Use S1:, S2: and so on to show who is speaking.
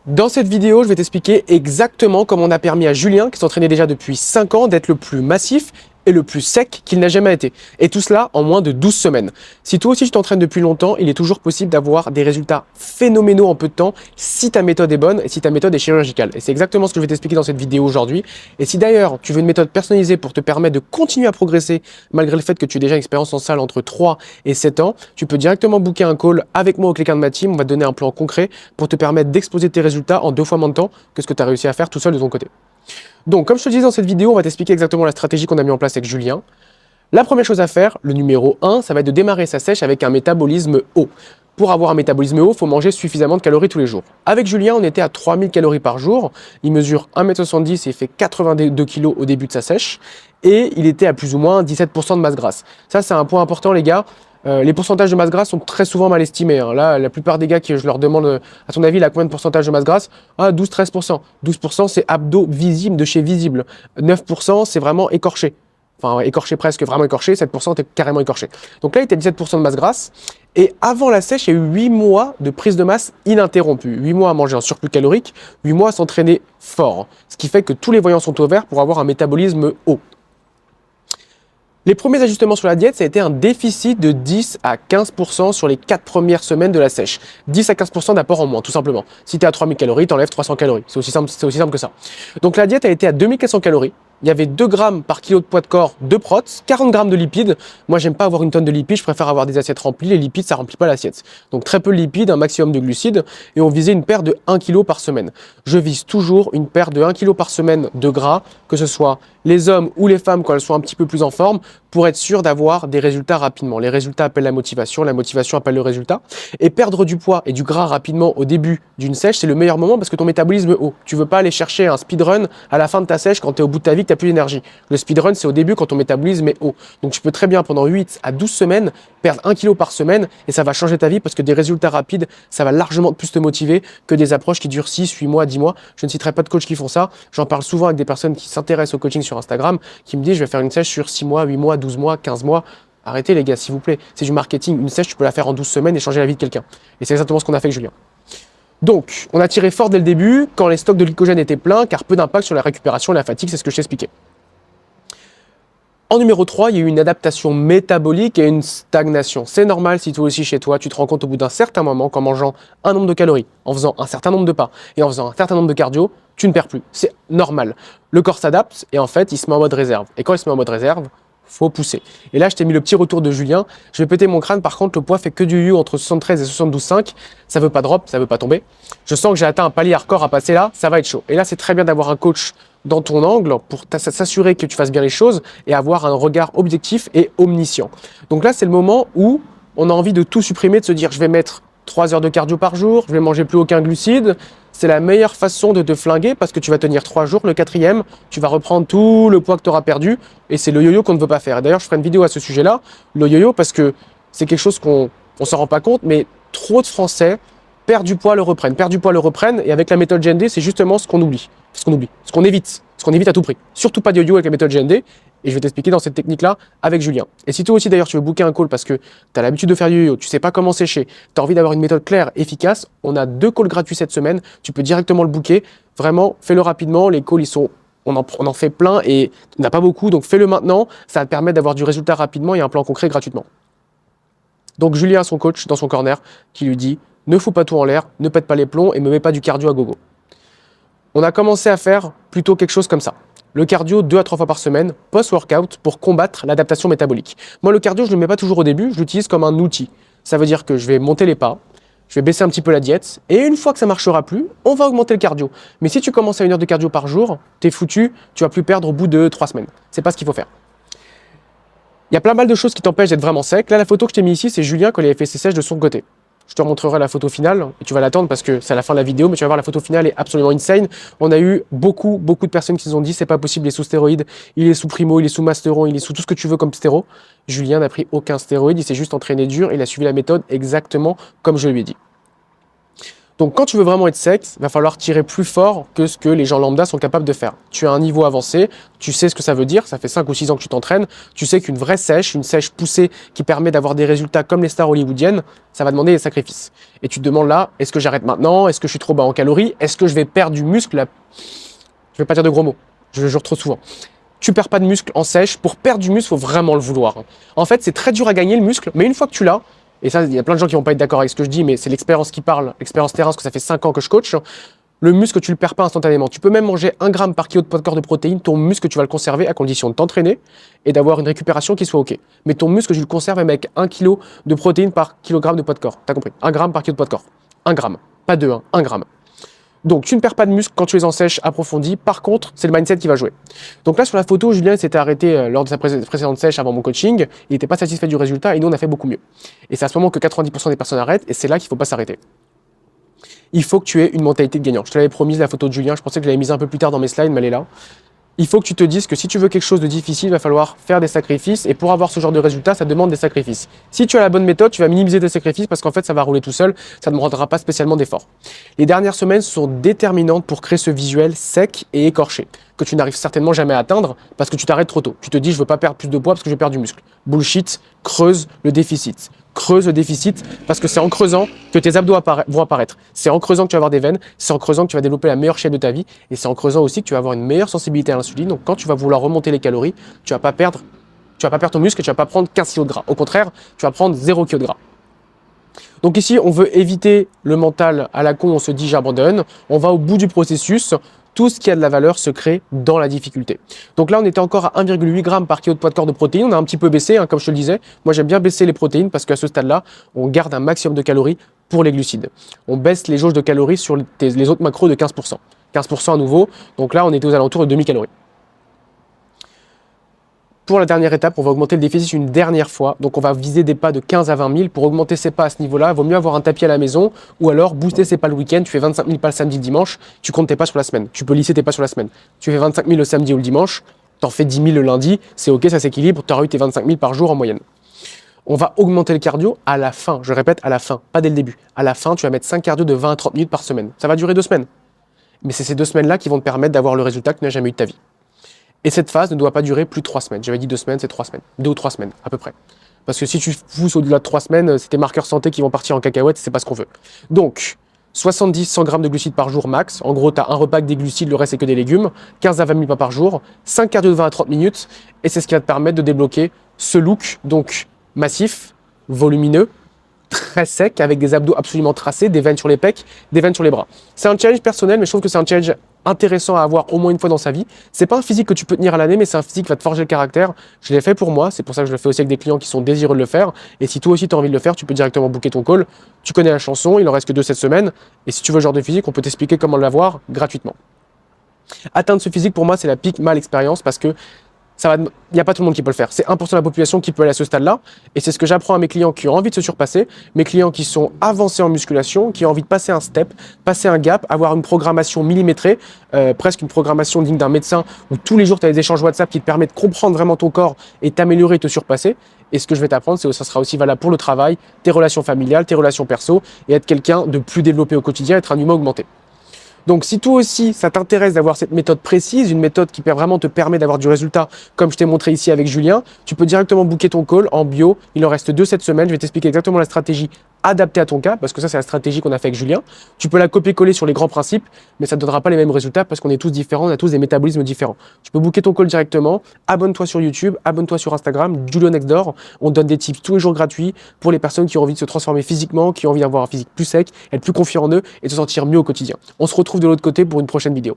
S1: Dans cette vidéo, je vais t'expliquer exactement comment on a permis à Julien, qui s'entraînait déjà depuis 5 ans, d'être le plus massif et le plus sec qu'il n'a jamais été. Et tout cela en moins de 12 semaines. Si toi aussi tu t'entraînes depuis longtemps, il est toujours possible d'avoir des résultats phénoménaux en peu de temps si ta méthode est bonne et si ta méthode est chirurgicale. Et c'est exactement ce que je vais t'expliquer dans cette vidéo aujourd'hui. Et si d'ailleurs tu veux une méthode personnalisée pour te permettre de continuer à progresser malgré le fait que tu aies déjà une expérience en salle entre 3 et 7 ans, tu peux directement booker un call avec moi au quelqu'un de ma team. On va te donner un plan concret pour te permettre d'exploser tes résultats en 2 fois moins de temps que ce que tu as réussi à faire tout seul de ton côté. Donc, comme je te disais dans cette vidéo, on va t'expliquer exactement la stratégie qu'on a mis en place avec Julien. La première chose à faire, le numéro 1, ça va être de démarrer sa sèche avec un métabolisme haut. Pour avoir un métabolisme haut, il faut manger suffisamment de calories tous les jours. Avec Julien, on était à 3000 calories par jour. Il mesure 1m70 et il fait 82 kg au début de sa sèche. Et il était à plus ou moins 17% de masse grasse. Ça, c'est un point important, les gars. Les pourcentages de masse grasse sont très souvent mal estimés. Hein. Là, la plupart des gars qui je leur demande, à ton avis, il a combien de pourcentage de masse grasse? Ah, 12-13%. 12%, c'est abdos visibles de chez visible. 9%, c'est vraiment écorché. Enfin, écorché presque, vraiment écorché. 7%, t'es carrément écorché. Donc là, il était à 17% de masse grasse. Et avant la sèche, il y a eu 8 mois de prise de masse ininterrompue. 8 mois à manger un surplus calorique, 8 mois à s'entraîner fort. Ce qui fait que tous les voyants sont au vert pour avoir un métabolisme haut. Les premiers ajustements sur la diète, ça a été un déficit de 10 à 15% sur les 4 premières semaines de la sèche. 10 à 15% d'apport en moins, tout simplement. Si tu es à 3000 calories, tu enlèves 300 calories. C'est aussi simple que ça. Donc la diète a été à 2400 calories. Il y avait 2 grammes par kilo de poids de corps de prots, 40 grammes de lipides. Moi, j'aime pas avoir une tonne de lipides, je préfère avoir des assiettes remplies. Les lipides, ça remplit pas l'assiette. Donc très peu de lipides, un maximum de glucides. Et on visait une perte de 1 kg par semaine. Je vise toujours une perte de 1 kg par semaine de gras, que ce soit les hommes ou les femmes quand elles sont un petit peu plus en forme, pour être sûr d'avoir des résultats rapidement. Les résultats appellent la motivation appelle le résultat. Et perdre du poids et du gras rapidement au début d'une sèche, c'est le meilleur moment parce que ton métabolisme est haut. Tu veux pas aller chercher un speedrun à la fin de ta sèche quand tu es au bout de ta vie, que tu n'as plus d'énergie. Le speedrun, c'est au début quand ton métabolisme est haut. Donc tu peux très bien pendant 8 à 12 semaines perdre 1 kg par semaine et ça va changer ta vie parce que des résultats rapides, ça va largement plus te motiver que des approches qui durent 6, 8 mois, 10 mois. Je ne citerai pas de coachs qui font ça. J'en parle souvent avec des personnes qui s'intéressent au coaching sur Instagram, qui me disent je vais faire une sèche sur 6 mois, 8 mois, 12 mois, 15 mois. Arrêtez les gars, s'il vous plaît. C'est du marketing. Une sèche, tu peux la faire en 12 semaines et changer la vie de quelqu'un. Et c'est exactement ce qu'on a fait avec Julien. Donc, on a tiré fort dès le début, quand les stocks de glycogène étaient pleins, car peu d'impact sur la récupération et la fatigue, c'est ce que je t'expliquais. En numéro 3, il y a eu une adaptation métabolique et une stagnation. C'est normal si toi aussi chez toi, tu te rends compte au bout d'un certain moment qu'en mangeant un nombre de calories, en faisant un certain nombre de pas et en faisant un certain nombre de cardio, tu ne perds plus. C'est normal. Le corps s'adapte et en fait, il se met en mode réserve. Et quand il se met en mode réserve, faut pousser. Et là, je t'ai mis le petit retour de Julien. Je vais péter mon crâne. Par contre, le poids fait que du you entre 73 et 72,5. Ça veut pas drop, ça veut pas tomber. Je sens que j'ai atteint un palier hardcore à passer là. Ça va être chaud. Et là, c'est très bien d'avoir un coach dans ton angle pour s'assurer que tu fasses bien les choses et avoir un regard objectif et omniscient. Donc là, c'est le moment où on a envie de tout supprimer, de se dire je vais mettre 3 heures de cardio par jour, je vais manger plus aucun glucide. C'est la meilleure façon de te flinguer parce que tu vas tenir 3 jours. Le 4e, tu vas reprendre tout le poids que tu auras perdu et c'est le yo-yo qu'on ne veut pas faire. Et d'ailleurs, je ferai une vidéo à ce sujet-là, le yo-yo, parce que c'est quelque chose qu'on ne s'en rend pas compte, mais trop de Français perdent du poids, le reprennent. Et avec la méthode GND, c'est justement ce qu'on oublie, ce qu'on évite à tout prix. Surtout pas de yo-yo avec la méthode GND. Et je vais t'expliquer dans cette technique-là avec Julien. Et si toi aussi d'ailleurs tu veux booker un call parce que tu as l'habitude de faire du yo-yo, tu sais pas comment sécher, tu as envie d'avoir une méthode claire, efficace, on a 2 calls gratuits cette semaine, tu peux directement le booker. Vraiment, fais-le rapidement, les calls on en fait plein et on n'a pas beaucoup, donc fais-le maintenant, ça va te permettre d'avoir du résultat rapidement et un plan concret gratuitement. Donc Julien a son coach dans son corner qui lui dit ne fous pas tout en l'air, ne pète pas les plombs et me mets pas du cardio à gogo. On a commencé à faire plutôt quelque chose comme ça. Le cardio 2 à 3 fois par semaine, post-workout, pour combattre l'adaptation métabolique. Moi, le cardio, je ne le mets pas toujours au début, je l'utilise comme un outil. Ça veut dire que je vais monter les pas, je vais baisser un petit peu la diète, et une fois que ça ne marchera plus, on va augmenter le cardio. Mais si tu commences à 1 heure de cardio par jour, t'es foutu, tu vas plus perdre au bout de 3 semaines. C'est pas ce qu'il faut faire. Il y a plein mal de choses qui t'empêchent d'être vraiment sec. Là, la photo que je t'ai mis ici, c'est Julien quand il avait fait ses sèches de son côté. Je te montrerai la photo finale et tu vas l'attendre parce que c'est à la fin de la vidéo, mais tu vas voir la photo finale est absolument insane. On a eu beaucoup de personnes qui nous ont dit c'est pas possible, il est sous stéroïdes, il est sous primo, il est sous masteron, il est sous tout ce que tu veux comme stéro. Julien n'a pris aucun stéroïde, il s'est juste entraîné dur, il a suivi la méthode exactement comme je lui ai dit. Donc quand tu veux vraiment être sec, il va falloir tirer plus fort que ce que les gens lambda sont capables de faire. Tu as un niveau avancé, tu sais ce que ça veut dire, ça fait 5 ou 6 ans que tu t'entraînes, tu sais qu'une vraie sèche, une sèche poussée qui permet d'avoir des résultats comme les stars hollywoodiennes, ça va demander des sacrifices. Et tu te demandes là, est-ce que j'arrête maintenant? Est-ce que je suis trop bas en calories? Est-ce que je vais perdre du muscle? Je vais pas dire de gros mots, je le jure trop souvent. Tu perds pas de muscle en sèche, pour perdre du muscle, il faut vraiment le vouloir. En fait, c'est très dur à gagner le muscle, mais une fois que tu l'as, et ça, il y a plein de gens qui vont pas être d'accord avec ce que je dis, mais c'est l'expérience qui parle, l'expérience terrain, parce que ça fait 5 ans que je coach. Le muscle, tu le perds pas instantanément. Tu peux même manger 1 gramme par kilo de poids de corps de protéines. Ton muscle, tu vas le conserver à condition de t'entraîner et d'avoir une récupération qui soit OK. Mais ton muscle, tu le conserves même avec 1 kg de protéines par kilogramme de poids de corps. T'as compris? 1 gramme par kilo de poids de corps. 1 gramme. Pas 2, 1 gramme. Donc, tu ne perds pas de muscle quand tu es en sèche approfondie. Par contre, c'est le mindset qui va jouer. Donc là, sur la photo, Julien s'était arrêté lors de sa précédente sèche avant mon coaching. Il n'était pas satisfait du résultat et nous, on a fait beaucoup mieux. Et c'est à ce moment que 90% des personnes arrêtent et c'est là qu'il ne faut pas s'arrêter. Il faut que tu aies une mentalité de gagnant. Je te l'avais promis, la photo de Julien, je pensais que je l'avais mise un peu plus tard dans mes slides, mais elle est là. Il faut que tu te dises que si tu veux quelque chose de difficile, il va falloir faire des sacrifices. Et pour avoir ce genre de résultat, ça demande des sacrifices. Si tu as la bonne méthode, tu vas minimiser tes sacrifices parce qu'en fait, ça va rouler tout seul. Ça ne demandera pas spécialement d'efforts. Les dernières semaines sont déterminantes pour créer ce visuel sec et écorché que tu n'arrives certainement jamais à atteindre parce que tu t'arrêtes trop tôt. Tu te dis, je veux pas perdre plus de poids parce que je vais perdre du muscle. Bullshit, creuse le déficit. Creuse le déficit parce que c'est en creusant que tes abdos vont apparaître. C'est en creusant que tu vas avoir des veines, c'est en creusant que tu vas développer la meilleure shape de ta vie et c'est en creusant aussi que tu vas avoir une meilleure sensibilité à l'insuline. Donc quand tu vas vouloir remonter les calories, tu vas pas perdre ton muscle et tu vas pas prendre 15 kg de gras. Au contraire, tu vas prendre 0 kg de gras. Donc ici, on veut éviter le mental à la con, on se dit j'abandonne. On va au bout du processus. Tout ce qui a de la valeur se crée dans la difficulté. Donc là, on était encore à 1,8 g par kilo de poids de corps de protéines. On a un petit peu baissé, comme je te le disais. Moi, j'aime bien baisser les protéines parce qu'à ce stade-là, on garde un maximum de calories pour les glucides. On baisse les jauges de calories sur les autres macros de 15%. 15% à nouveau. Donc là, on était aux alentours de demi-calories. Pour la dernière étape, on va augmenter le déficit une dernière fois. Donc, on va viser des pas de 15 à 20 000. Pour augmenter ses pas à ce niveau-là, il vaut mieux avoir un tapis à la maison ou alors booster ses pas le week-end. Tu fais 25 000 pas le samedi, le dimanche. Tu comptes tes pas sur la semaine. Tu peux lisser tes pas sur la semaine. Tu fais 25 000 le samedi ou le dimanche. Tu en fais 10 000 le lundi. C'est OK, ça s'équilibre. Tu auras eu tes 25 000 par jour en moyenne. On va augmenter le cardio à la fin. Je répète, à la fin, pas dès le début. À la fin, tu vas mettre 5 cardio de 20 à 30 minutes par semaine. Ça va durer 2 semaines. Mais c'est ces 2 semaines-là qui vont te permettre d'avoir le résultat que tu n'as jamais eu de ta vie. Et cette phase ne doit pas durer plus de 3 semaines. J'avais dit 2 semaines, c'est 3 semaines. 2 ou 3 semaines, à peu près. Parce que si tu pousses au-delà de 3 semaines, c'est tes marqueurs santé qui vont partir en cacahuète, c'est pas ce qu'on veut. Donc, 70-100 grammes de glucides par jour max. En gros, tu as un repas avec des glucides, le reste c'est que des légumes. 15 à 20 000 pas par jour. 5 cardio de 20 à 30 minutes. Et c'est ce qui va te permettre de débloquer ce look, donc massif, volumineux, très sec, avec des abdos absolument tracés, des veines sur les pecs, des veines sur les bras. C'est un challenge personnel, mais je trouve que c'est un challenge intéressant à avoir au moins une fois dans sa vie. C'est pas un physique que tu peux tenir à l'année, mais c'est un physique qui va te forger le caractère. Je l'ai fait pour moi, c'est pour ça que je le fais aussi avec des clients qui sont désireux de le faire. Et si toi aussi tu as envie de le faire, tu peux directement booker ton call. Tu connais la chanson, il en reste que 2 cette semaine. Et si tu veux le genre de physique, on peut t'expliquer comment l'avoir gratuitement. Atteindre ce physique, pour moi, c'est la pique mal expérience parce que il n'y a pas tout le monde qui peut le faire. C'est 1% de la population qui peut aller à ce stade-là. Et c'est ce que j'apprends à mes clients qui ont envie de se surpasser, mes clients qui sont avancés en musculation, qui ont envie de passer un step, passer un gap, avoir une programmation millimétrée, presque une programmation digne d'un médecin où tous les jours tu as des échanges WhatsApp qui te permettent de comprendre vraiment ton corps et t'améliorer et te surpasser. Et ce que je vais t'apprendre, c'est que ça sera aussi valable pour le travail, tes relations familiales, tes relations perso et être quelqu'un de plus développé au quotidien, être un humain augmenté. Donc si toi aussi ça t'intéresse d'avoir cette méthode précise, une méthode qui vraiment te permet d'avoir du résultat comme je t'ai montré ici avec Julien, tu peux directement booker ton call en bio. Il en reste 2 cette semaine. Je vais t'expliquer exactement la stratégie adaptée à ton cas parce que ça c'est la stratégie qu'on a fait avec Julien. Tu peux la copier-coller sur les grands principes mais ça ne donnera pas les mêmes résultats parce qu'on est tous différents, on a tous des métabolismes différents. Tu peux booker ton call directement, abonne-toi sur YouTube, abonne-toi sur Instagram, Julio Next Door. On donne des tips tous les jours gratuits pour les personnes qui ont envie de se transformer physiquement, qui ont envie d'avoir un physique plus sec, être plus confiant en eux et de se sentir mieux au quotidien. On se retrouve de l'autre côté pour une prochaine vidéo.